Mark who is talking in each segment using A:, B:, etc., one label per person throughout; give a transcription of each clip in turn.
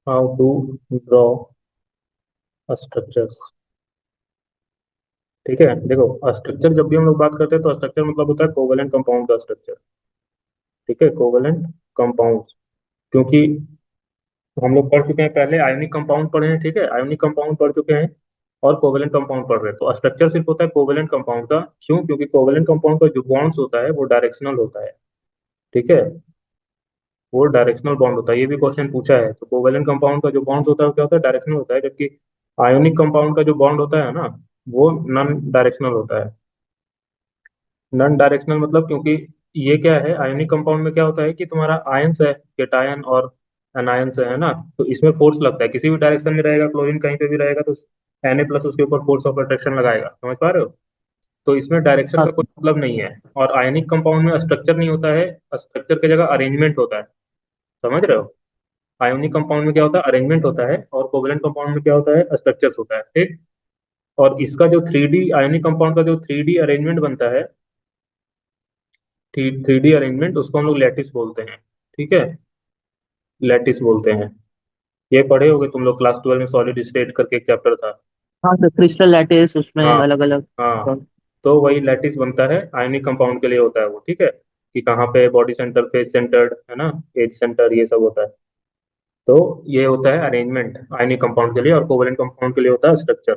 A: How to draw structures. ठीक है, देखो स्ट्रक्चर जब भी हम लोग बात करते हैं तो स्ट्रक्चर मतलब होता है कोवेलेंट कंपाउंड का स्ट्रक्चर। ठीक है, कोवेलेंट कंपाउंड। क्योंकि हम लोग पढ़ चुके हैं पहले, आयोनिक कंपाउंड पढ़े हैं, ठीक है, आयोनिक कंपाउंड पढ़ चुके हैं और कोवेलेंट कंपाउंड पढ़ रहे हैं। तो स्ट्रक्चर सिर्फ होता है कोवेलेंट कंपाउंड का। क्यों? क्योंकि कोवेलेंट कंपाउंड का जो बॉन्ड्स होता है वो डायरेक्शनल होता है। ठीक है, वो डायरेक्शनल बॉन्ड होता है, ये भी क्वेश्चन पूछा है। तो कोवेलेंट कंपाउंड का जो बॉन्ड होता है वो क्या होता है? डायरेक्शनल होता है। जबकि आयोनिक कंपाउंड का जो बॉन्ड होता है ना, वो नॉन डायरेक्शनल होता है। नॉन डायरेक्शनल मतलब, क्योंकि ये क्या है, आयोनिक कंपाउंड में क्या होता है कि तुम्हारा आयंस है, केटायन और एनायंस है ना। तो इसमें फोर्स लगता है, किसी भी डायरेक्शन में रहेगा, क्लोरीन कहीं पे भी रहेगा तो Na प्लस उसके ऊपर फोर्स ऑफ अट्रैक्शन लगाएगा। समझ पा रहे हो? तो इसमें डायरेक्शन
B: हाँ
A: का कोई
B: सर।
A: मतलब नहीं है। और आयनिक कंपाउंड में स्ट्रक्चर नहीं होता है, स्ट्रक्चर की जगह अरेंजमेंट होता है। समझ रहे हो? आयोनिक कंपाउंड में क्या होता है? अरेंजमेंट होता है, और कोवेलेंट कंपाउंड में क्या होता है? स्ट्रक्चर्स होता है। ठीक। और इसका जो थ्री डी आयोनिक कंपाउंड का जो थ्री डी अरेंजमेंट बनता है, थ्री डी अरेंजमेंट, उसको हम लोग लैटिस बोलते हैं। ठीक है, लैटिस बोलते हैं। ये पढ़े होगे तुम लोग क्लास 12 में, सॉलिड स्टेट करके एक चैप्टर था।
B: हाँ सर, क्रिस्टल लैटिस उसमें
A: हाँ
B: अलग अलग।
A: हाँ। तो वही लैटिस बनता है, आयनिक कंपाउंड के लिए होता है वो। ठीक है, कि कहाँ पे बॉडी सेंटर, फेस सेंटर्ड है ना, एज सेंटर, ये सब होता है। तो ये होता है अरेंजमेंट आयनिक कंपाउंड के लिए, और कोवेलेंट कंपाउंड के लिए होता है स्ट्रक्चर।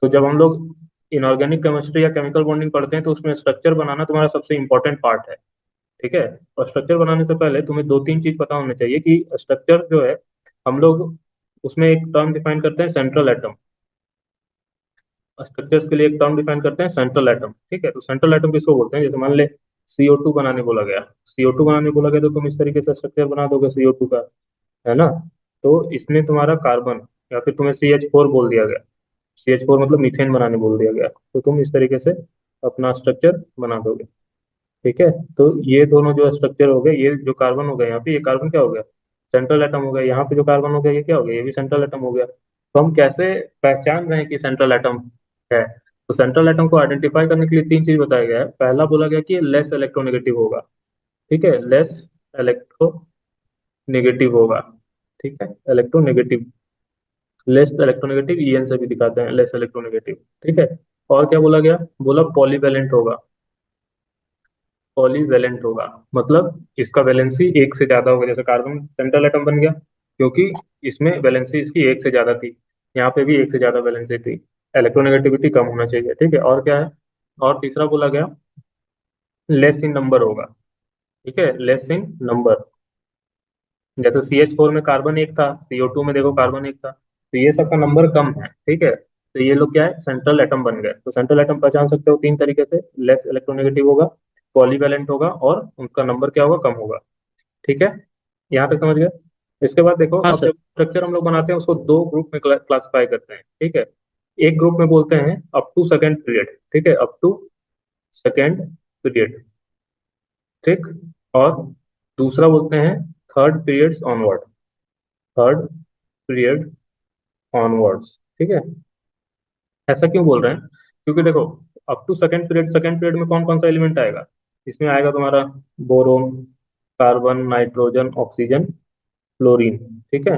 A: तो जब हम लोग इनऑर्गेनिक केमिस्ट्री या केमिकल बॉन्डिंग पढ़ते हैं तो उसमें स्ट्रक्चर बनाना तुम्हारा सबसे इंपॉर्टेंट पार्ट है। ठीक है। और स्ट्रक्चर बनाने से पहले तुम्हें दो तीन चीज पता होनी चाहिए कि स्ट्रक्चर जो है, हम लोग उसमें एक टर्म डिफाइन करते हैं, सेंट्रल एटम। स्ट्रक्चर्स के लिए एक टर्म डिफाइन करते हैं, सेंट्रल एटम। ठीक है, तो सेंट्रल एटम किसको बोलते हैं? जैसे मान ले CO2 बनाने बोला गया, CO2 बनाने बोला गया तो तुम इस तरीके से स्ट्रक्चर बना दोगे CO2 का, है ना। तो इसमें तुम्हारा कार्बन, या फिर तुम्हें CH4 बोल दिया गया, CH4 मतलब मीथेन बनाने बोल दिया गया, तो तुम इस तरीके से अपना स्ट्रक्चर बना दोगे। ठीक है। तो ये दोनों जो स्ट्रक्चर हो गए, ये जो कार्बन हो गया यहाँ पे, ये कार्बन क्या हो गया? सेंट्रल एटम हो गया। यहाँ पे जो कार्बन हो गया ये क्या हो गया? ये भी सेंट्रल एटम हो गया। तो हम कैसे पहचान रहे हैं कि सेंट्रल एटम है? तो सेंट्रल एटम को आइडेंटिफाई करने के लिए तीन चीज बताया गया है। पहला बोला गया कि लेस इलेक्ट्रोनेगेटिव होगा। ठीक है, लेस इलेक्ट्रोनेगेटिव होगा। ठीक है, इलेक्ट्रोनेगेटिव, लेस इलेक्ट्रोनेगेटिव, EN से भी दिखाते हैं लेस इलेक्ट्रोनेगेटिव। ठीक है। और क्या बोला गया? बोला पॉलीवैलेंट होगा। पॉलीवैलेंट होगा मतलब इसका वैलेंसी एक से ज्यादा होगा। जैसे कार्बन सेंट्रल एटम बन गया क्योंकि इसमें वैलेंसी इसकी एक से ज्यादा थी, यहाँ पे भी एक से ज्यादा वैलेंसी थी, इलेक्ट्रोनेगेटिविटी कम होना चाहिए। ठीक है। और क्या है? और तीसरा बोला गया लेस इन नंबर होगा। ठीक है, लेस इन नंबर। जैसे CH4 में कार्बन एक था, CO2 में देखो कार्बन एक था, तो ये सबका नंबर कम है। ठीक है, तो ये लोग क्या है? सेंट्रल एटम बन गए। तो सेंट्रल एटम पहचान सकते हो तीन तरीके से, लेस इलेक्ट्रोनेगेटिव होगा, पॉलीवैलेंट होगा, और उनका नंबर क्या होगा? कम होगा। ठीक है, यहाँ तक समझ गए? इसके बाद देखो,
B: हाँ
A: अब
B: सर।
A: जब स्ट्रक्चर हम लोग बनाते हैं उसको दो ग्रुप में क्लासिफाई करते हैं। ठीक है, एक ग्रुप में बोलते हैं अप टू सेकेंड पीरियड। ठीक है, अप टू सेकेंड पीरियड। ठीक। और दूसरा बोलते हैं third periods onward, third period onwards. ठीक है। ऐसा क्यों बोल रहे हैं? क्योंकि देखो, अप टू सेकेंड पीरियड में कौन कौन सा एलिमेंट आएगा? इसमें आएगा तुम्हारा boron, carbon, nitrogen, oxygen, chlorine. ठीक है।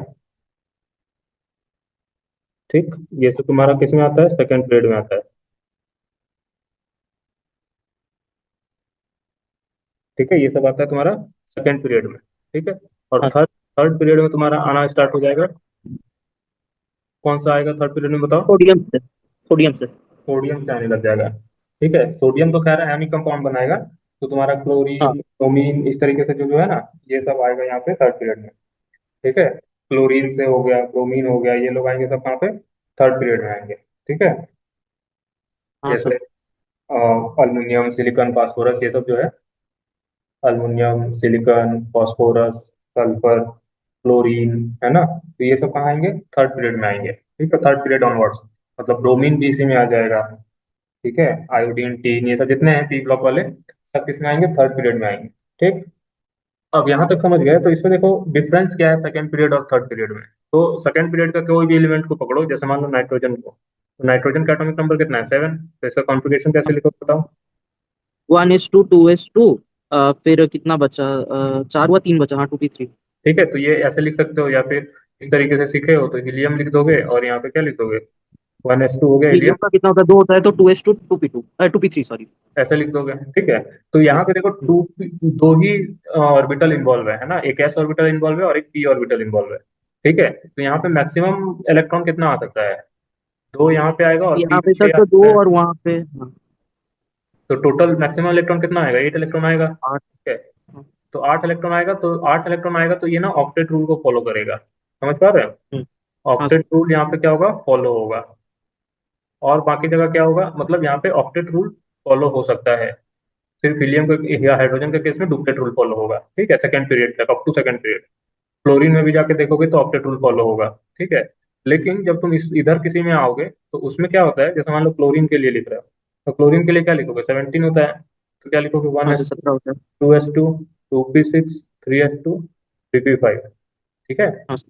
A: ठीक, ये सब तुम्हारा किस में आता है? सेकेंड पीरियड में आता है। ठीक है, ये सब आता है तुम्हारा सेकेंड पीरियड में। ठीक है। और
B: हाँ,
A: थर्ड थर्ड पीरियड में तुम्हारा आना स्टार्ट हो जाएगा। कौन सा आएगा थर्ड पीरियड में बताओ?
B: सोडियम से। सोडियम से।
A: सोडियम से आने लग जाएगा। ठीक है, सोडियम तो खैर आयनिक कंपाउंड बनाएगा, तो तुम्हारा
B: हाँ
A: क्लोरीन, ब्रोमीन, इस तरीके से जो जो है ना, ये सब आएगा यहाँ पे थर्ड पीरियड में। ठीक है, क्लोरीन से हो गया, ब्रोमीन हो गया, ये लोग आएंगे सब कहाँ पे? थर्ड पीरियड में आएंगे। ठीक है।
B: हाँ
A: जैसे
B: सर।
A: अल्मीनियम, सिलिकॉन, फास्फोरस, ये सब जो है, aluminium, silicon, phosphorus, sulphur, chlorine, है ना, तो ये सब कहाँ आएंगे? थर्ड पीरियड में आएंगे। ठीक है, थर्ड पीरियड ऑनवर्ड्स। मतलब ब्रोमीन भी इसी में आ जाएगा। ठीक है, आयोडीन, टीन, ये सब जितने हैं P ब्लॉक वाले, सब किसमें आएंगे? थर्ड पीरियड में आएंगे। ठीक। अब यहाँ तक समझ गए? तो इसमें देखो डिफरेंस क्या है सेकंड पीरियड और थर्ड पीरियड में। तो सेकंड पीरियड का कोई भी एलिमेंट को पकड़ो, जैसे मान लो नाइट्रोजन को, तो नाइट्रोजन का एटॉमिक नंबर कितना है? 7। तो इसका कॉन्फ़िगरेशन कैसे लिखो बताओ?
B: 1:2:2:3। फिर कितना बचा? 4 हुआ, 3 बचा, हाँ, 2p3।
A: ठीक है, तो ये ऐसे लिख सकते हो, या फिर इस तरीके से सीखे हो तो हीलियम लिख दोगे, और यहाँ पे क्या लिख दोगे, 1s2 हो गया हीलियम।
B: हीलियम का कितना होता है, 2 होता है, तो 2s2 2p2 2p3 सॉरी।
A: ऐसे लिख दोगे, ठीक है। तो यहाँ पे देखो टू, दो ही ऑर्बिटल इन्वॉल्व है ना, एक एस ऑर्बिटल इन्वॉल्व है और एक पी ऑर्बिटल इन्वॉल्व है, ठीक है। तो यहाँ पे मैक्सिमम इलेक्ट्रॉन कितना आ सकता है, दो यहाँ पे आएगा और पी
B: यहाँ
A: पे
B: पे सर
A: 6 आ
B: तो
A: सकता
B: 2
A: है।
B: और वहाँ पे हाँ,
A: तो टोटल मैक्सिमम इलेक्ट्रॉन कितना आएगा, 8 इलेक्ट्रॉन आएगा,
B: 8।
A: ठीक है। तो 8 इलेक्ट्रॉन आएगा तो ये ना ऑक्टेट रूल को फॉलो करेगा, समझ पा रहे हो।
B: हाँ सर।
A: ऑक्टेट रूल यहाँ पे क्या होगा, फॉलो होगा। और बाकी जगह क्या होगा, मतलब यहाँ पे ऑक्टेट रूल फॉलो हो सकता है, सिर्फ हीलियम के या हाइड्रोजन के केस में डुप्लेट रूल फॉलो होगा, ठीक है, सेकंड पीरियड तक, up to second period. Chlorine में भी जाके देखोगे तो ऑक्टेट रूल फॉलो होगा, ठीक है। लेकिन जब तुम इस इधर किसी में आओगे तो उसमें क्या होता है, जैसे मान लो क्लोरीन के लिए लिख रहे हो, तो क्लोरीन के लिए क्या लिखोगे, 17 होता है, तो क्या लिखोगे, वन
B: हाँ
A: एस
B: सर, 17 होता है।
A: 2s2 2p6 3s2 3p5, ठीक है।
B: हाँ सर।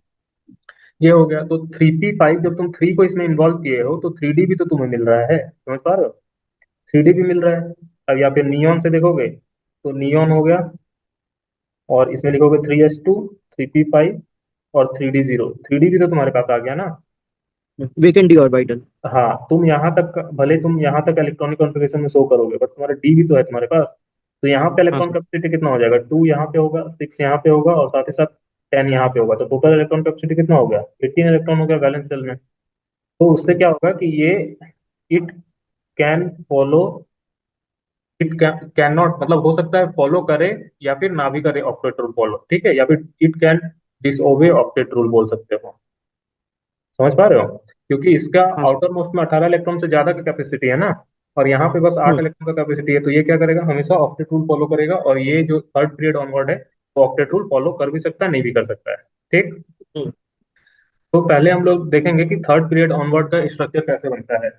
A: ये हो गया। तो 3p5, जब तुम थ्री को इसमें इन्वॉल्व किए हो तो 3d भी तो तुम्हें मिल रहा है, समझ पा रहे हो, 3d भी मिल रहा है। अब या फिर नियॉन से देखोगे तो नियॉन हो गया, और इसमें लिखोगे 3s2 3p5 और 3d0, 3d भी तो तुम्हारे पास आ गया ना।
B: Weekend D orbital.
A: हाँ, तुम यहाँ तक भले तुम यहाँ तक इलेक्ट्रॉनिक कॉन्फ़िगरेशन में शो करोगे, बट तुम्हारा डी भी तो है तुम्हारे पास। तो यहाँ पे
B: हाँ
A: इलेक्ट्रॉन
B: सर।
A: कैपेसिटी कितना हो जाएगा, 2 यहाँ पे होगा, 6 यहाँ पे होगा, और साथ ही साथ 10 यहाँ पे होगा, तो टोटल इलेक्ट्रॉन कैपेसिटी कितना हो गया, 18 इलेक्ट्रॉन हो गया वैलेंस शेल में। तो उससे क्या होगा कि ये it can follow, it can not, मतलब हो सकता है फॉलो करे या फिर ना भी करे ऑक्टेट रूल फॉलो, ठीक है, या फिर it can disobey octet rule बोल सकते हो, समझ पा रहे हो। क्योंकि इसका
B: हाँ सर।
A: आउटर मोस्ट में 18 इलेक्ट्रॉन से ज्यादा की कैपेसिटी है ना, और यहाँ पे बस 8
B: हम्म।
A: इलेक्ट्रॉन का कैपेसिटी है, तो ये क्या करेगा, हमेशा ऑक्टेट रूल फॉलो करेगा, और ये जो थर्ड पीरियड ऑनवर्ड है वो ऑक्टेट रूल फॉलो कर भी सकता है, नहीं भी कर सकता है, ठीक।
B: हम्म।
A: तो पहले हम लोग देखेंगे कि थर्ड पीरियड ऑनवर्ड का स्ट्रक्चर कैसे बनता है,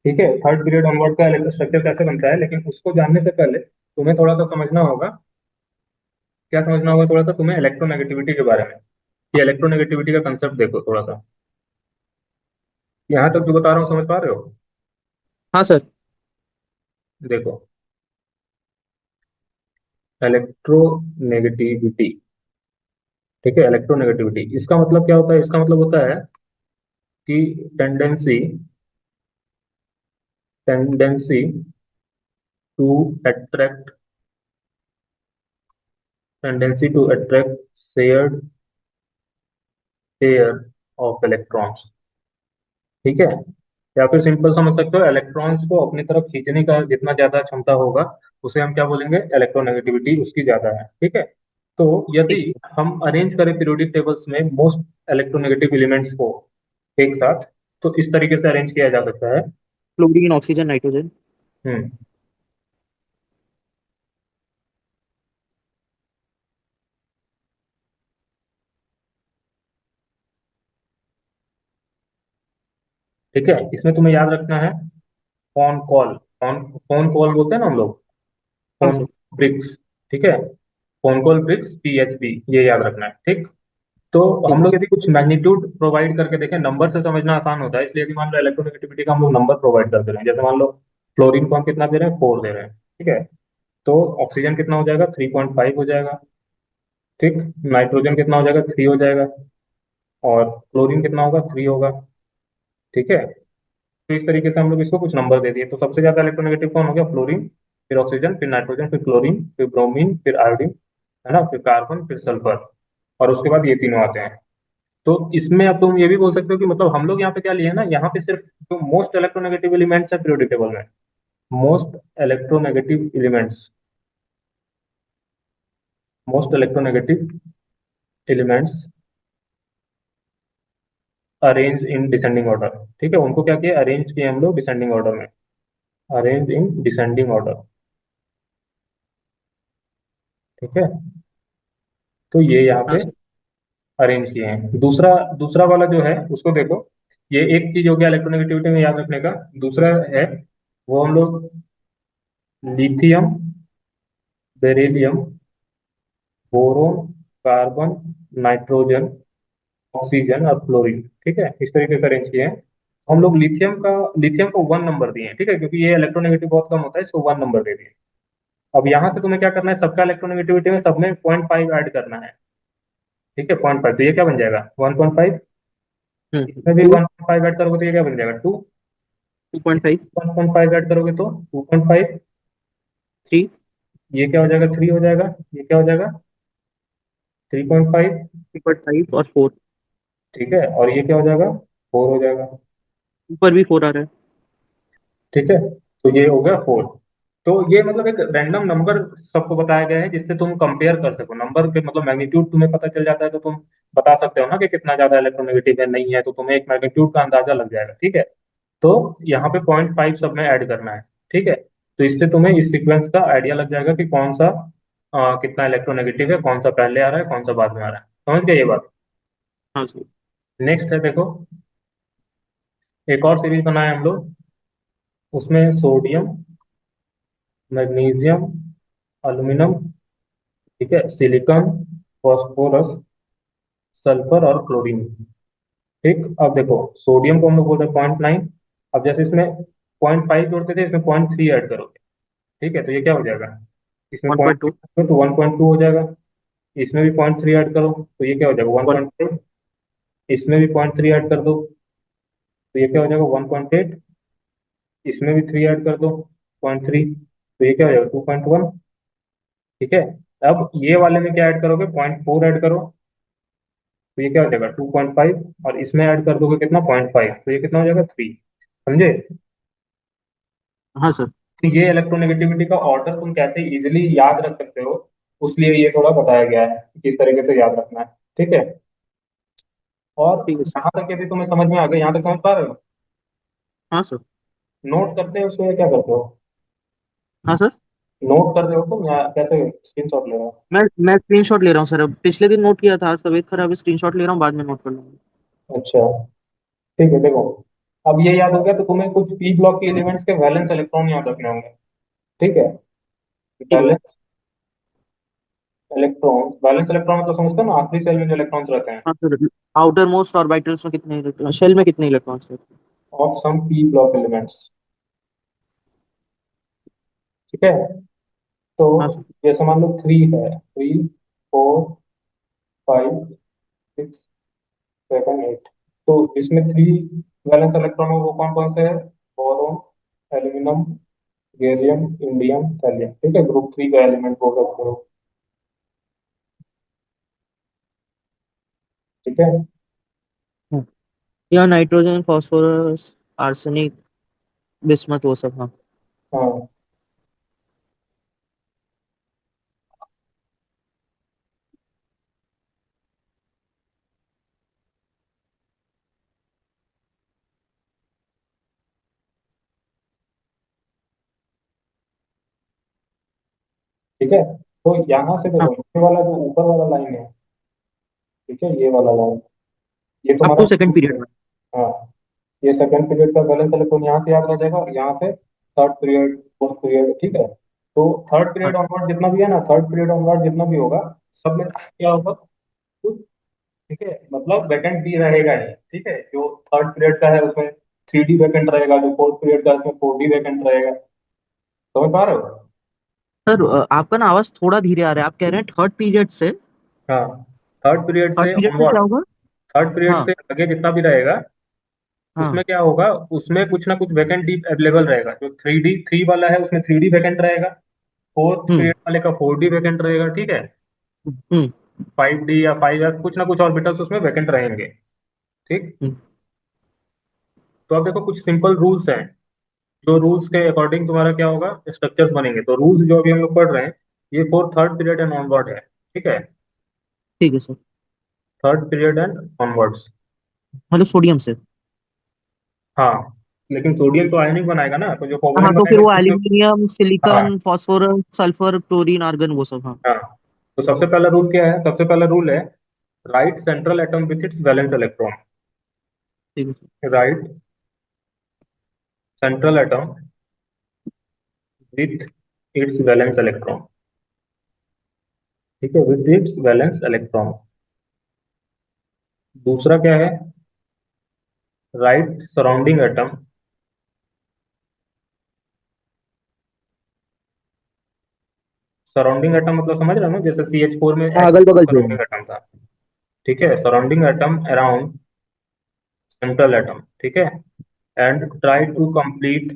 A: ठीक है, थर्ड पीरियड ऑनवर्ड का स्ट्रक्चर कैसे बनता है, लेकिन उसको जानने से पहले तुम्हें थोड़ा सा समझना होगा। क्या समझना होगा, थोड़ा सा तुम्हें इलेक्ट्रोनेगेटिविटी के बारे में, ये इलेक्ट्रोनेगेटिविटी का कंसेप्ट देखो थोड़ा सा। यहाँ तक जो बता रहा हूँ समझ पा रहे हो,
B: हाँ सर।
A: देखो, इलेक्ट्रोनेगेटिविटी, ठीक है, इलेक्ट्रोनेगेटिविटी इसका मतलब क्या होता है, इसका मतलब होता है कि tendency tendency to attract tendency to attract shared pair of electrons, ठीक है। या फिर सिंपल समझ सकते हो, इलेक्ट्रॉन्स को अपनी तरफ खींचने का जितना ज्यादा क्षमता होगा उसे हम क्या बोलेंगे, इलेक्ट्रोनेगेटिविटी उसकी ज्यादा है, ठीक है। तो यदि
B: ठीक है सर।
A: हम अरेंज करें पीरियोडिक टेबल्स में मोस्ट इलेक्ट्रोनेगेटिव एलिमेंट्स को एक साथ, तो इस तरीके से अरेंज किया जा सकता है।
B: Chlorine, oxygen, nitrogen.
A: हम्म, ठीक है, इसमें तुम्हें याद रखना है, फोन कॉल, फोन कॉल बोलते हैं ना हम लोग,
B: हाँ
A: फोन
B: सर।
A: ब्रिक्स, ठीक है, फोन कॉल ब्रिक्स पीएचबी, ये याद रखना है, ठीक। तो
B: ठीक
A: हम
B: है
A: लोग
B: सर।
A: यदि कुछ मैग्नीट्यूड प्रोवाइड करके देखें, नंबर से समझना आसान होता है, इसलिए यदि मान लो इलेक्ट्रोनेगेटिविटी का हम लोग नंबर प्रोवाइड कर दे रहे हैं, जैसे मान लो फ्लोरीन को हम कितना दे रहे हैं, 4 दे रहे हैं, ठीक है। तो ऑक्सीजन कितना हो जाएगा, 3.5 हो जाएगा, ठीक। नाइट्रोजन कितना हो जाएगा, 3 हो जाएगा, और क्लोरीन कितना होगा, 3 होगा, ठीक है। तो इस तरीके से हम लोग इसको कुछ नंबर दे दिए, तो सबसे ज्यादा इलेक्ट्रोनेगेटिव कौन हो गया, फ्लोरीन, फिर ऑक्सीजन, फिर नाइट्रोजन, फिर क्लोरीन, फिर ब्रोमीन, फिर आयोडीन, है ना, फिर कार्बन, फिर सल्फर, और उसके बाद ये तीनों आते हैं। तो इसमें अब तुम ये भी बोल सकते हो कि मतलब हम लोग यहाँ पे क्या लिए ना, यहाँ पे सिर्फ जो मोस्ट इलेक्ट्रोनेगेटिव एलिमेंट्स है पीरियोडिक टेबल में, most electronegative elements most electronegative elements arrange in descending order, ठीक है, उनको क्या किया, अरेंज किए हम लोग डिसेंडिंग ऑर्डर में, अरेंज इन डिसेंडिंग ऑर्डर, ठीक है। तो ये यहाँ
B: हाँ
A: पे
B: सर।
A: अरेंज किए हैं। दूसरा दूसरा वाला जो है उसको देखो, ये एक चीज हो गया इलेक्ट्रोनेगेटिविटी में याद रखने का। दूसरा है वो हम लोग lithium, beryllium, boron, carbon, nitrogen, oxygen और फ्लोरीन, ठीक है, इस तरीके से अरेंज किए हैं। हम लोग लिथियम को 1 नंबर दिए हैं, ठीक है, क्योंकि ये इलेक्ट्रोनेगेटिव बहुत कम होता है, इसको 1 नंबर दे दिए। अब यहाँ से तुम्हें क्या करना है, सबका इलेक्ट्रोनेगेटिविटी में सब में 0.5 ऐड करना है, ठीक है, 0.5, तो ये क्या बन जाएगा 1.5। इसमें भी
B: टू
A: 1.5 ऐड करोगे तो ये क्या बन जाएगा 2।
B: 2.5
A: इसमें 1.5 ऐड करोगे तो 2.5।
B: 3
A: ये क्या हो जाएगा 3 हो जाएगा। ये क्या हो जाएगा 3.5।
B: 3.5 और 4
A: ठीक है, और ये क्या हो जाएगा 4 हो जाएगा।
B: ऊपर भी 4 आ रहा है।
A: ठीक है, तो ये हो गया 4। तो ये मतलब एक रैंडम नंबर सबको बताया गया है जिससे तुम कंपेयर कर सको नंबर के, मतलब मैग्नीट्यूड तुम्हें पता चल जाता है तो तुम बता सकते हो ना कि कितना ज्यादा इलेक्ट्रोनेगेटिव है नहीं है, तो तुम्हें एक मैग्नीट्यूड का अंदाजा लग जाएगा। ठीक है, तो यहाँ पे 0.5 सब में ऐड करना है। ठीक है, तो इससे तुम्हें इस सीक्वेंस का आइडिया लग जाएगा कि कौन सा कितना इलेक्ट्रोनेगेटिव है, कौन सा पहले आ रहा है, कौन सा बाद में आ रहा है। समझ गए ये बात।
B: हाँ सर।
A: नेक्स्ट है देखो, एक और सीरीज बनाए हम लोग, उसमें सोडियम, मैग्नीशियम, एल्यूमिनियम, ठीक है, सिलिकॉन, फॉस्फोरस, सल्फर और क्लोरीन। ठीक, अब देखो सोडियम को हम लोग बोल रहे हैं 0.9। अब जैसे इसमें 0.5 जोड़ते थे, इसमें 0.3 ऐड करोगे। ठीक है, तो ये क्या हो जाएगा, इसमें
B: 1.2
A: 0.3 तो 1.2 हो जाएगा। इसमें भी 0.3 ऐड करो तो ये क्या हो जाएगा
B: 1
A: 1.5। इसमें भी 0.3 ऐड कर दो तो ये क्या हो जाएगा 1.8। इसमें भी 3 ऐड कर दो 0.3, तो ये क्या हो जाएगा 2.1। ठीक है, अब ये वाले में क्या ऐड करोगे 0.4 ऐड करो तो ये क्या हो जाएगा 2.5, और इसमें ऐड कर दोगे कितना 0.5, तो ये कितना हो जाएगा 3। समझे।
B: हाँ सर।
A: तो ये इलेक्ट्रोनेगेटिविटी का ऑर्डर तुम कैसे इजीली याद रख सकते हो, उसलिए ये थोड़ा बताया गया है कि किस तरीके से याद रखना है। ठीक है, और
B: ठीक है सर।
A: यहाँ तक यदि तुम्हें समझ में आ गया, यहाँ तक समझ पा रहे हो।
B: हाँ सर।
A: नोट करते हो उसको या क्या करते हो।
B: हाँ सर।
A: नोट कर रहे हो तुम या कैसे स्क्रीनशॉट ले रहे हो।
B: मैं स्क्रीनशॉट ले रहा हूँ सर, अब पिछले दिन नोट किया था, आज तबीयत खराब है, स्क्रीनशॉट ले रहा हूँ, बाद में नोट कर लूंगा।
A: अच्छा, ठीक है, देखो अब ये याद हो गया तो तुम्हें कुछ पी ब्लॉक के एलिमेंट्स के वैलेंस इलेक्ट्रॉन याद रखने होंगे। ठीक है,
B: ठीक है sir.
A: Valence electron, valence electron मतलब समझते हो ना, आखिरी सेल में जो इलेक्ट्रॉन्स रहते हैं।
B: हाँ सर। आउटर मोस्ट ऑर्बिटल्स में कितने इलेक्ट्रॉन, शेल में कितने इलेक्ट्रॉन्स रहते हैं?
A: Of some P block elements. ठीक है, तो
B: हाँ सर।
A: जैसे मान लो 3 है, 3, 4, 5, 6, 7, 8। तो इसमें 3 वैलेंस इलेक्ट्रॉन वो कौन कौन से है, boron, aluminium, gallium, indium, thallium. ठीक है, ग्रुप 3 का एलिमेंट बोल सकते हो। ठीक है।
B: हाँ। यहाँ नाइट्रोजन, फास्फोरस, आर्सेनिक, बिस्मथ, वो सब, हाँ।
A: हाँ, ठीक है, तो यहाँ से
B: हाँ,
A: देखो ये वाला जो ऊपर वाला लाइन है, ठीक है, ये वाला लाइन, ये
B: अप
A: तुम्हारा
B: टू सेकंड पीरियड में।
A: हाँ, ये सेकंड पीरियड का बैलेंस इलेक्ट्रॉन यहाँ से याद रह जाएगा, और यहाँ से थर्ड पीरियड, फोर्थ पीरियड। ठीक है, तो थर्ड
B: हाँ।
A: पीरियड ऑनवर्ड जितना भी है ना, थर्ड पीरियड ऑनवर्ड जितना भी होगा, सब में क्या होगा कुछ। ठीक है, मतलब वैकेंट भी रहेगा ही। ठीक है, जो थर्ड पीरियड का है उसमें 3D वैकेंट रहेगा, जो फोर्थ पीरियड का है उसमें 4D वैकेंट रहेगा। समझ पा रहे हो।
B: सर आपका ना आवाज थोड़ा धीरे आ रहा है, आप कह रहे हैं थर्ड पीरियड से?
A: हाँ, थर्ड पीरियड
B: थर्ड
A: से
B: पीरियड से
A: ऑनवर्ड,
B: क्या होगा?
A: थर्ड पीरियड
B: हाँ।
A: से आगे जितना भी रहेगा
B: हाँ।
A: उसमें क्या होगा, उसमें कुछ ना कुछ वैकेंट अवेलेबल रहेगा। जो 3 वाला है उसमें 3D वैकेंट रहेगा, फोर्थ
B: हम्म।
A: पीरियड वाले का 4D वैकेंट रहेगा। ठीक है,
B: हम्म।
A: 5D या 5F कुछ ना कुछ ऑर्बिटल्स उसमें वैकेंट रहेंगे। ठीक,
B: हम्म।
A: तो अब देखो कुछ सिंपल रूल्स हैं, जो रूल्स के अकॉर्डिंग तुम्हारा क्या होगा स्ट्रक्चर्स बनेंगे। तो रूल्स जो अभी हम लोग पढ़ रहे हैं ये for third period and onward है। ठीक है,
B: ठीक है sir.
A: Third period and onwards.
B: मतलब सोडियम से।
A: हाँ, लेकिन सोडियम तो आयनिक बनाएगा ना, तो जो
B: हाँ,
A: कोवलेंट
B: तो फिर
A: बनाएगा
B: वो
A: इसमें।
B: एल्यूमिनियम,
A: हाँ,
B: silicon, phosphorus, sulphur, chlorine, argon, वो सब, हाँ।
A: हाँ, तो सबसे पहला रूल क्या है, सबसे पहला रूल है right central atom with its valence electron.
B: ठीक है sir.
A: Right central atom with its valence electron. ठीक है, विथ इट्स वैलेंस इलेक्ट्रॉन। दूसरा क्या है, right surrounding atom. Surrounding atom मतलब समझ रहे हो ना, जैसे CH4 में
B: हाँ,
A: H
B: अगल बगल जो है।
A: सराउंडिंग एटम था। ठीक है, surrounding atom around central atom, ठीक है, and try to complete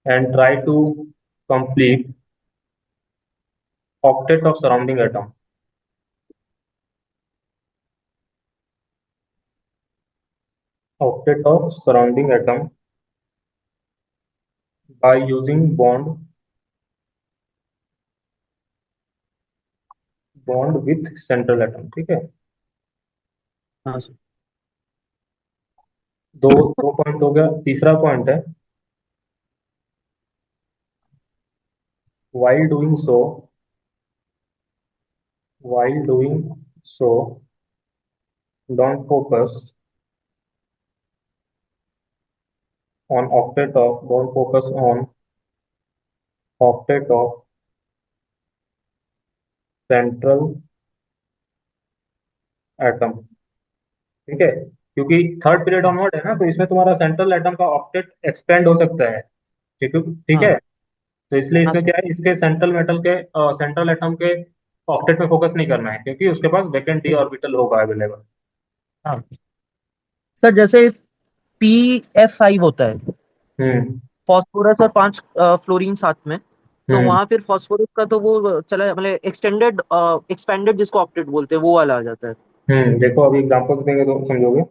A: and try to complete octet of surrounding atom, octet of surrounding atom by using bond with central atom, ठीक है।
B: हाँ सर।
A: दो दो पॉइंट हो गया। तीसरा पॉइंट है, while doing so while doing so don't focus on octet of central atom, ठीक है, क्योंकि थर्ड पीरियड ऑनवर्ड है ना, तो इसमें तुम्हारा सेंट्रल एटम का ऑक्टेट एक्सपेंड हो सकता है, ठीक ठीक है।
B: हाँ।
A: तो इसलिए
B: हाँ
A: इसमें
B: सर।
A: क्या है, इसके सेंट्रल एटम के ऑक्टेट पे फोकस नहीं करना है, क्योंकि उसके पास वैकेंट डी
B: ठीक।
A: ऑर्बिटल होगा अवेलेबल।
B: हाँ सर, जैसे PF5 होता है,
A: हम्म।
B: फास्फोरस और 5 फ्लोरीन साथ में, तो
A: हम्म।
B: वहां फिर फास्फोरस का तो वो चला मतलब एक्सटेंडेड एक्सपेंडेड जिसको ऑक्टेट बोलते हैं वो वाला आ जाता है।
A: देखो अभी एग्जांपल्स देंगे तो समझोगे। और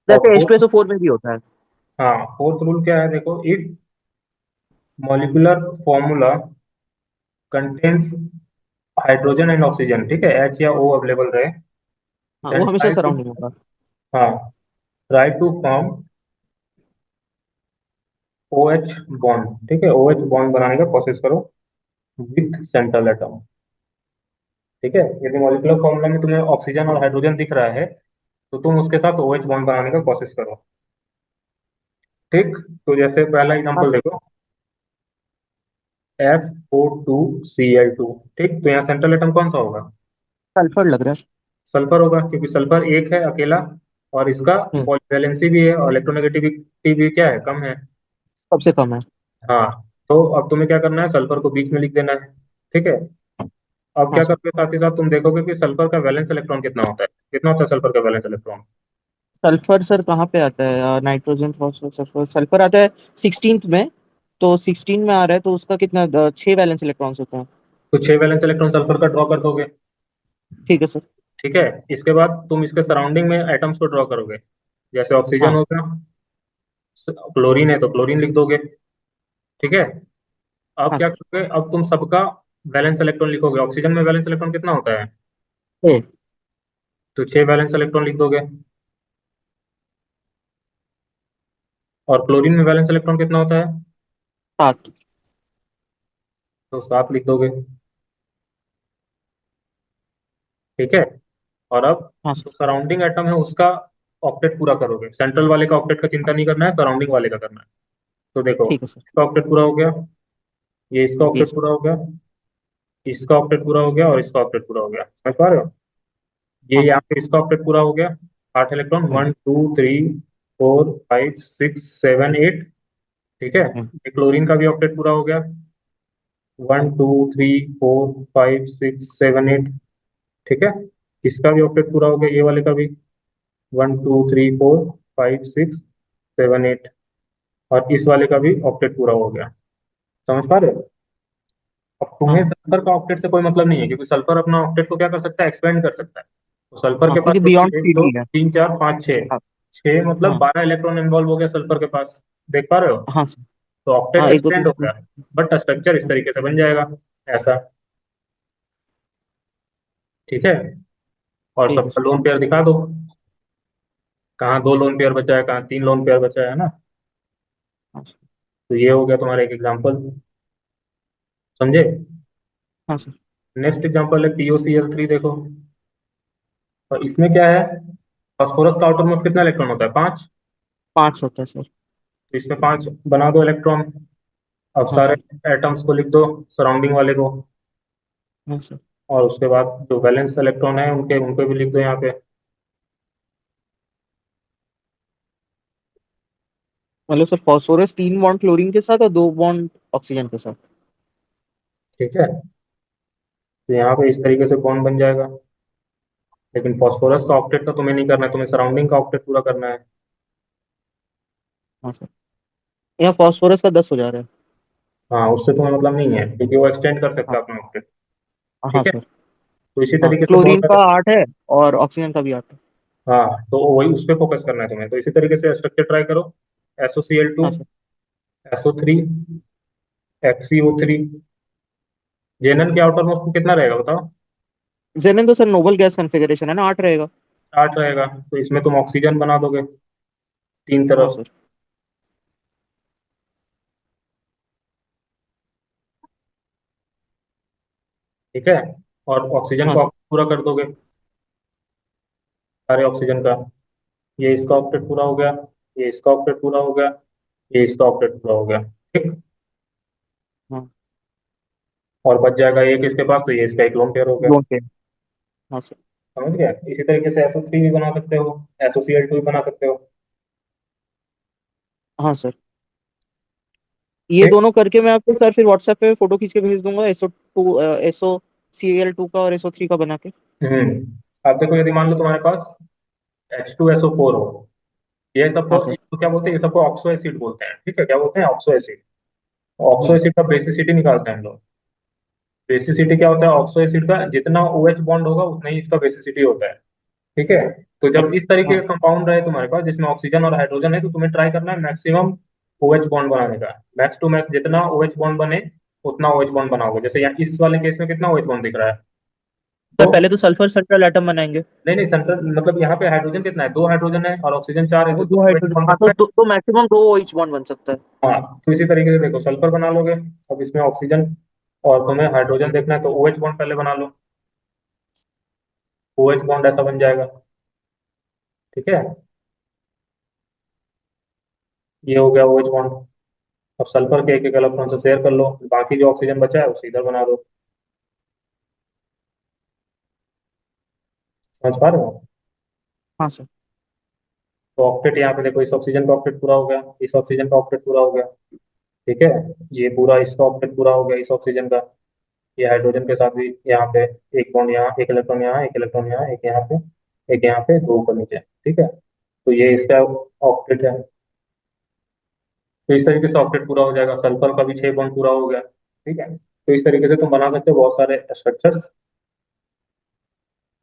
B: जैसे
A: फोर्थ,
B: H2SO4 में भी होता है।
A: हाँ, फोर्थ रूल क्या है, देखो, if molecular formula contains hydrogen and oxygen, ठीक है, एच या ओ अवेलेबल रहे,
B: हाँ, वो
A: देन
B: हमेशा
A: ट्राई टू,
B: सराउंडिंग होगा।
A: हाँ, try to form O H bond, ठीक है, ओ एच बॉन्ड बनाने का कोशिश करो विथ सेंट्रल एटम, ठीक है। यदि मॉलिक्यूलर फॉर्मूला में तुम्हें ऑक्सीजन और हाइड्रोजन दिख रहा है, तो तुम उसके साथ ओ एच बॉन्ड बनाने का कोशिश करो, ठीक। तो जैसे पहला
B: हाँ
A: एग्जांपल
B: सर।
A: देखो, SO2Cl2, ठीक, तो यहाँ सेंट्रल एटम कौन सा होगा?
B: सल्फर लग रहा है।
A: सल्फर होगा, क्योंकि सल्फर एक है अकेला, और इसका
B: हम्म।
A: पॉलीवैलेंसी भी है और इलेक्ट्रोनेगेटिविटी भी क्या है, कम है।
B: सबसे कम है।
A: हाँ, तो अब तुम्हें क्या करना है, सल्फर को बीच में लिख देना है, ठीक है। अब
B: हाँ
A: क्या
B: सर।
A: करते हैं, साथ ही साथ तुम देखोगे कि सल्फर का वैलेंस इलेक्ट्रॉन कितना होता है, कितना होता है सल्फर का वैलेंस इलेक्ट्रॉन?
B: सल्फर सर कहाँ पे आता है? नाइट्रोजन फॉस्फोरस सल्फर, सल्फर आता है 16th में। तो 16 में आ रहा है तो उसका कितना 6 वैलेंस इलेक्ट्रॉन्स होता है।
A: तो 6 वैलेंस इलेक्ट्रॉन सल्फर का ड्रॉ कर दोगे,
B: ठीक है सर।
A: ठीक है। इसके बाद तुम इसके सराउंडिंग में एटम्स को ड्रॉ करोगे, जैसे ऑक्सीजन
B: हाँ।
A: हो गया, क्लोरीन है तो क्लोरीन लिख दोगे, ठीक है। अब
B: हाँ
A: क्या
B: सर।
A: करोगे, अब तुम सबका वैलेंस इलेक्ट्रॉन लिखोगे। ऑक्सीजन में वैलेंस इलेक्ट्रॉन कितना होता है?
B: ए।
A: तो 6 वैलेंस इलेक्ट्रॉन लिख दोगे। और क्लोरीन में वैलेंस इलेक्ट्रॉन कितना होता है?
B: 7।
A: तो 7 लिख दोगे, ठीक है। और अब
B: हाँ
A: जो
B: सर।
A: सराउंडिंग एटम है उसका ऑक्टेट पूरा करोगे, सेंट्रल वाले का ऑक्टेट का चिंता नहीं करना है, सराउंडिंग वाले का करना है। तो देखो,
B: ठीक है सर।
A: इसका ऑक्टेट पूरा हो गया, ये इसका
B: जी
A: ऑक्टेट
B: सर।
A: पूरा हो गया, इसका ऑक्टेट पूरा हो गया, और इसका ऑक्टेट पूरा हो गया, समझ पा रहे हो? ये
B: हाँ सर।
A: यहाँ पे इसका ऑक्टेट पूरा हो गया, 8 इलेक्ट्रॉन,
B: हम्म।
A: 1 2 3 4 5 6 7 8, ठीक है।
B: हम्म।
A: ये क्लोरीन का भी ऑक्टेट पूरा हो गया, 1 2 3 4 5 6 7 8, ठीक है। इसका भी ऑक्टेट पूरा हो गया, ये वाले का भी, 1 2 3 4 5 6 7 8, और इस वाले का भी ऑक्टेट पूरा हो गया, समझ पा रहे हो? अब तुम्हें
B: हाँ।
A: सल्फर का ऑक्टेट से कोई मतलब नहीं है, क्योंकि सल्फर अपना ऑक्टेट को क्या कर सकता है, एक्सपेंड कर सकता है। तो सल्फर
B: हाँ,
A: के पास
B: क्योंकि
A: टोटल
B: बियॉन्ड
A: एक दो
B: 3D है।
A: तीन चार पाँच छः,
B: हाँ।
A: छः मतलब
B: हाँ।
A: 12 इलेक्ट्रॉन इन्वॉल्व हो गया सल्फर के पास, देख पा रहे हो?
B: हाँ सर।
A: तो ऑक्टेट
B: हाँ, 1 2
A: एक्सटेंड
B: 3।
A: हो गया, बट स्ट्रक्चर इस तरीके से बन जाएगा, ऐसा, ठीक है। और
B: ठीक है
A: सबका
B: सर।
A: लोन पेयर दिखा दो, कहाँ 2 लोन पेयर बचा है, कहाँ 3 लोन पेयर बचा है ना।
B: हाँ सर।
A: तो ये हो गया तुम्हारा एक एग्जाम्पल, समझे?
B: हाँ सर।
A: नेक्स्ट एग्जाम्पल है POCl3, देखो। और इसमें क्या है, फास्फोरस का आउटर मोस्ट कितना इलेक्ट्रॉन होता है, 5।
B: 5 होता है सर।
A: तो इसमें 5 बना दो इलेक्ट्रॉन। अब
B: हाँ
A: सारे
B: सर।
A: एटम्स को लिख दो, सराउंडिंग वाले को।
B: हाँ सर।
A: और उसके बाद जो वैलेंस इलेक्ट्रॉन है उनके उनको भी लिख दो यहाँ पे,
B: मतलब सर फास्फोरस 3 बॉन्ड क्लोरीन के साथ और 2 बॉन्ड ऑक्सीजन के साथ।
A: ठीक है। तो यहाँ पे इस तरीके से बॉन्ड बन जाएगा, लेकिन फॉस्फोरस का ऑक्टेट तो तुम्हें नहीं करना है, तुम्हें सराउंडिंग का ऑक्टेट पूरा करना है।
B: हाँ सर। यहाँ फॉस्फोरस का 10 हो जा रहा है।
A: हाँ, उससे तुम्हें मतलब नहीं है, क्योंकि वो एक्सटेंड कर सकता
B: हाँ।
A: है अपना ऑक्टेट।
B: हाँ
A: ठीक है।
B: सर।
A: तो इसी
B: हाँ,
A: तरीके से बहुत
B: क्लोरीन
A: सारे।
B: का 8 है और ऑक्सीजन का भी 8 है।
A: हाँ, तो वही उस पर फोकस करना है तुम्हें, तो इसी तरीके से स्ट्रक्चर ट्राई करो। SOCl2,
B: हाँ सर।
A: SO3, HCO3। जेनन के आउटर मोस्ट कितना रहेगा बताओ?
B: जेनन तो सर नोबल गैस कॉन्फ़िगरेशन है ना, 8 रहेगा।
A: 8 रहेगा, तो इसमें तुम ऑक्सीजन बना दोगे तीन
B: हाँ
A: तरफ।
B: सर।
A: ठीक है। और ऑक्सीजन
B: हाँ
A: को
B: सर।
A: पूरा कर दोगे, सारे ऑक्सीजन का। ये इसका ऑक्टेट पूरा हो गया, ये इसका ऑक्टेट पूरा हो गया, ये इसका ऑक्टेट पूरा हो गया। ठीक।
B: हाँ।
A: और बच जाएगा एक इसके पास, तो ये इसका एक लोन पेयर हो गया।
B: लोन पे। हाँ सर।
A: समझ गया? इसी तरीके से SO3 भी बना सकते हो, SOCl2 भी बना सकते हो।
B: हाँ सर। ये
A: ठीक।
B: दोनों करके मैं आपको सर फिर व्हाट्सएप पे फोटो खींच के भेज दूंगा, SO Cl2 का और SO3 का बना के।
A: अब देखो, यदि मान लो तुम्हारे पास H2SO4 हो, ये सबको
B: हाँ सर।
A: इसको क्या बोलते हैं, ये सबको ऑक्सो एसिड बोलते हैं। ठीक है, क्या बोलते हैं? Oxo acid. ऑक्सो
B: हम्म।
A: एसिड का बेसिसिटी निकालते हैं हम लोग। बेसिसिटी क्या होता है ऑक्सो एसिड का? जितना OH बॉन्ड होगा उतना ही इसका बेसिसिटी होता है। ठीक है। तो जब इस तरीके
B: हाँ।
A: का कंपाउंड रहे तुम्हारे पास जिसमें ऑक्सीजन और हाइड्रोजन है, तो तुम्हें ट्राई करना है मैक्सिमम OH बॉन्ड बनाने का। मैक्स टू मैक्स जितना OH बॉन्ड बने उतना OH बॉन्ड बनाओगे। जैसे यहाँ इस वाले केस में कितना OH बॉन्ड दिख रहा है?
B: सर
A: तो
B: पहले तो सल्फर सेंट्रल एटम बनाएंगे।
A: नहीं नहीं, सेंट्रल मतलब यहाँ पे हाइड्रोजन कितना है? 2 हाइड्रोजन है और ऑक्सीजन 4 है,
B: वो
A: तो
B: दो
A: 2 OH
B: हाइड्रोजन,
A: बॉन्ड
B: हाँ
A: बनता है।
B: तो मैक्सिमम दो OH बॉन्ड बन सकता है।
A: हाँ, तो इसी तरीके से देखो, सल्फर बना लोगे, अब इसमें ऑक्सीजन और तुम्हें हाइड्रोजन देखना है, तो OH बॉन्ड पहले बना लो। OH बॉन्ड ऐसा बन जाएगा। ठीक है। ये हो गया OH बॉन्ड। अब सल्फर के एक एक इलेक्ट्रॉन से शेयर कर लो, बाकी जो ऑक्सीजन बचा है उसे इधर बना दो। समझ पा रहे हो?
B: हाँ सर।
A: तो ऑक्टेट यहाँ पे देखो, इस ऑक्सीजन का ऑक्टेट पूरा हो गया, इस ऑक्सीजन का ऑक्टेट पूरा हो गया। ठीक है। ये पूरा इसका ऑक्टेट पूरा हो गया इस ऑक्सीजन का। ये हाइड्रोजन के साथ भी यहाँ पे एक बॉन्ड, यहाँ एक इलेक्ट्रॉन, यहाँ एक इलेक्ट्रॉन, यहाँ एक, यहाँ पे एक, यहाँ पे दो ऊपर नीचे। ठीक है। तो ये इसका ऑक्टेट है। तो इस तरीके से ऑक्टेट पूरा हो जाएगा, सल्फर का भी 6 बॉन्ड पूरा हो गया। ठीक है। तो इस तरीके से तुम बना सकते हो बहुत सारे स्ट्रक्चर्स,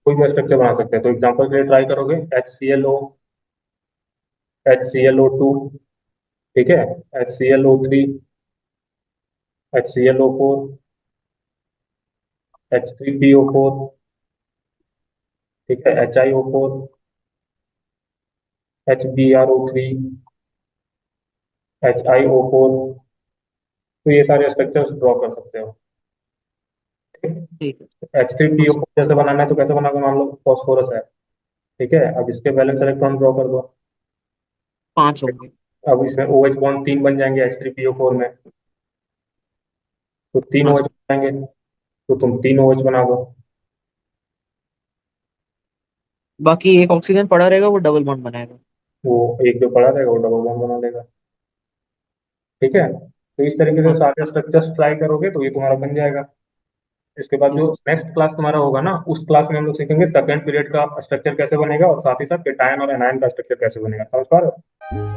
A: कोई भी स्ट्रक्चर बना सकते हैं। तो एग्जाम्पल के लिए ट्राई करोगे, HClO, HClO2। ठीक है। HClO3, HClO4, H3PO4। ठीक है। HiO4, HbRO3, HiO4। तो ये सारे स्ट्रक्चर्स ड्रॉ कर सकते हो।
B: ठीक है।
A: एच थ्री
B: हाँ
A: पी ओ
B: सर।
A: जैसे बनाना है तो कैसे बनाओगे? मान लो फॉस्फोरस है। ठीक है, अब इसके बैलेंस इलेक्ट्रॉन ड्रॉ कर दो।
B: 5 होंगे।
A: अब इसमें OH बॉन्ड 3 बन जाएंगे H3PO4 में, तो तीन
B: हाँ
A: OH
B: सर।
A: बन जाएंगे, तो तुम 3 OH बना दो।
B: बाकी एक ऑक्सीजन पड़ा रहेगा, वो डबल बॉन्ड बनाएगा।
A: वो एक जो पड़ा रहेगा वो डबल बॉन्ड बना लेगा। ठीक है। तो इस तरीके से
B: हाँ सर।
A: सारे स्ट्रक्चर्स ट्राई करोगे तो ये तुम्हारा बन जाएगा। इसके बाद जो
B: ठीक है।
A: नेक्स्ट क्लास तुम्हारा होगा ना, उस क्लास में हम लोग सीखेंगे सेकंड पीरियड का स्ट्रक्चर कैसे बनेगा, और साथ ही साथ केटायन और एनायन का स्ट्रक्चर कैसे बनेगा। समझ पा रहे हो?